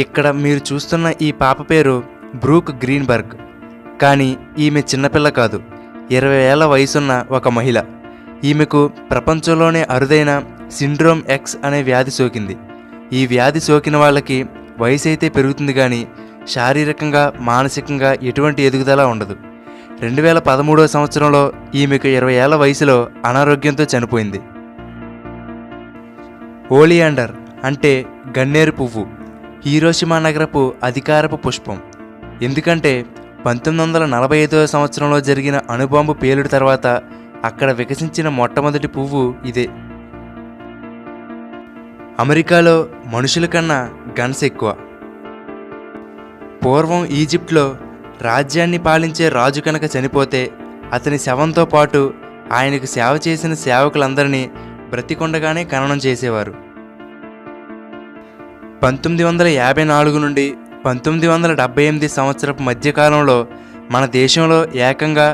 ఇక్కడ మీరు చూస్తున్న ఈ పాప పేరు బ్రూక్ గ్రీన్బర్గ్. కానీ ఈమె చిన్నపిల్ల కాదు, 20 ఏళ్ల వయసున్న ఒక మహిళ. ఈమెకు ప్రపంచంలోనే అరుదైన సిండ్రోమ్ ఎక్స్ అనే వ్యాధి సోకింది. ఈ వ్యాధి సోకిన వాళ్ళకి వయసు అయితే పెరుగుతుంది కానీ శారీరకంగా మానసికంగా ఎటువంటి ఎదుగుదల ఉండదు. 2013వ సంవత్సరంలో ఈమెకు 20 ఏళ్ల వయసులో అనారోగ్యంతో చనిపోయింది. ఓలియాండర్ అంటే గన్నేరు పువ్వు, హీరోషిమా నగరపు అధికారపు పుష్పం. ఎందుకంటే 1945వ సంవత్సరంలో జరిగిన అణుబాంబు పేలుడు తర్వాత అక్కడ వికసించిన మొట్టమొదటి పువ్వు ఇదే. అమెరికాలో మనుషుల కన్నా గన్స్ ఎక్కువ. పూర్వం ఈజిప్ట్లో రాజ్యాన్ని పాలించే రాజు కనుక చనిపోతే అతని శవంతో పాటు ఆయనకు సేవ చేసిన సేవకులందరినీ బ్రతికొండగానే ఖననం చేసేవారు. 1954 నుండి 1978 సంవత్సరపు మధ్యకాలంలో మన దేశంలో ఏకంగా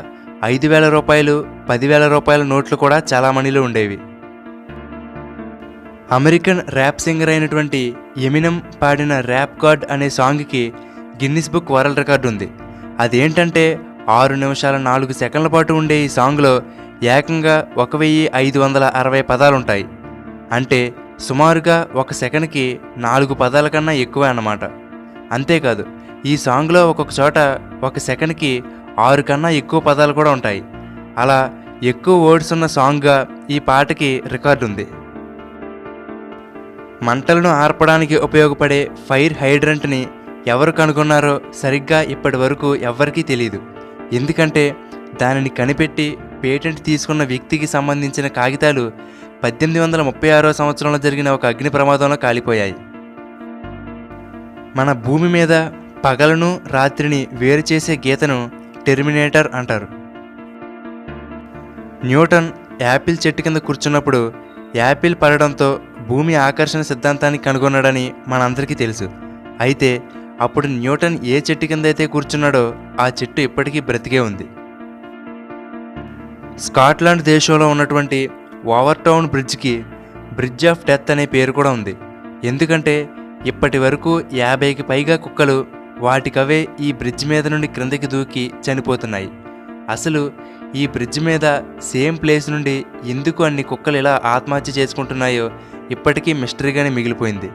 5,000 రూపాయలు, 10,000 రూపాయల నోట్లు కూడా చలామణిలో ఉండేవి. అమెరికన్ ర్యాప్ సింగర్ అయినటువంటి ఎమినెమ్ పాడిన ర్యాప్ గాడ్ అనే సాంగ్కి గిన్నిస్ బుక్ వరల్డ్ రికార్డు ఉంది. అదేంటంటే 6 నిమిషాల 4 సెకండ్ల పాటు ఉండే ఈ సాంగ్లో ఏకంగా 1560 పదాలుంటాయి. అంటే సుమారుగా ఒక సెకండ్కి 4 పదాల కన్నా ఎక్కువే అన్నమాట. అంతేకాదు, ఈ సాంగ్లో ఒక్కొక్క చోట ఒక సెకండ్కి 6 కన్నా ఎక్కువ పదాలు కూడా ఉంటాయి. అలా ఎక్కువ వర్డ్స్ ఉన్న సాంగ్గా ఈ పాటకి రికార్డు ఉంది. మంటలను ఆర్పడానికి ఉపయోగపడే ఫైర్ హైడ్రంట్ని ఎవరు కనుగొన్నారో సరిగ్గా ఇప్పటి వరకు ఎవ్వరికీ తెలియదు. ఎందుకంటే దానిని కనిపెట్టి పేటెంట్ తీసుకున్న వ్యక్తికి సంబంధించిన కాగితాలు 1836వ సంవత్సరంలో జరిగిన ఒక అగ్ని ప్రమాదంలో కాలిపోయాయి. మన భూమి మీద పగలను రాత్రిని వేరు చేసే గీతను టెర్మినేటర్ అంటారు. న్యూటన్ యాపిల్ చెట్టు కింద కూర్చున్నప్పుడు యాపిల్ పడడంతో భూమి ఆకర్షణ సిద్ధాంతాన్ని కనుగొన్నాడని మనందరికీ తెలుసు. అయితే అప్పుడు న్యూటన్ ఏ చెట్టు కింద అయితే కూర్చున్నాడో ఆ చెట్టు ఇప్పటికీ బ్రతికే ఉంది. స్కాట్లాండ్ దేశంలో ఉన్నటువంటి ఓవర్ టౌన్ బ్రిడ్జ్కి బ్రిడ్జ్ ఆఫ్ డెత్ అనే పేరు కూడా ఉంది. ఎందుకంటే ఇప్పటి వరకు 50కి పైగా కుక్కలు వాటికవే ఈ బ్రిడ్జ్ మీద నుండి క్రిందకి దూకి చనిపోతున్నాయి. అసలు ఈ బ్రిడ్జ్ మీద సేమ్ ప్లేస్ నుండి ఎందుకు అన్ని కుక్కలు ఇలా ఆత్మహత్య చేసుకుంటున్నాయో ఇప్పటికీ మిస్టరీగానే మిగిలిపోయింది.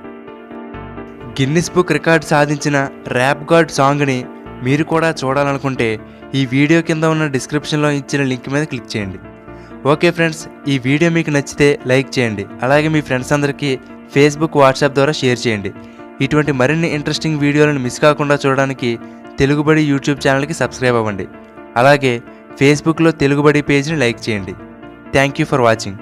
గిన్నిస్ బుక్ రికార్డ్ సాధించిన ర్యాప్ గాడ్ సాంగ్ని మీరు కూడా చూడాలనుకుంటే ఈ వీడియో కింద ఉన్న డిస్క్రిప్షన్లో ఇచ్చిన లింక్ మీద క్లిక్ చేయండి. ఓకే ఫ్రెండ్స్, ఈ వీడియో మీకు నచ్చితే లైక్ చేయండి. అలాగే మీ ఫ్రెండ్స్ అందరికీ ఫేస్బుక్, వాట్సాప్ ద్వారా షేర్ చేయండి. ఇటువంటి మరిన్ని ఇంట్రెస్టింగ్ వీడియోలను మిస్ కాకుండా చూడడానికి తెలుగుబడి యూట్యూబ్ ఛానల్కి సబ్స్క్రైబ్ అవ్వండి. అలాగే ఫేస్బుక్లో తెలుగుబడి పేజ్ని లైక్ చేయండి. Thank you for watching.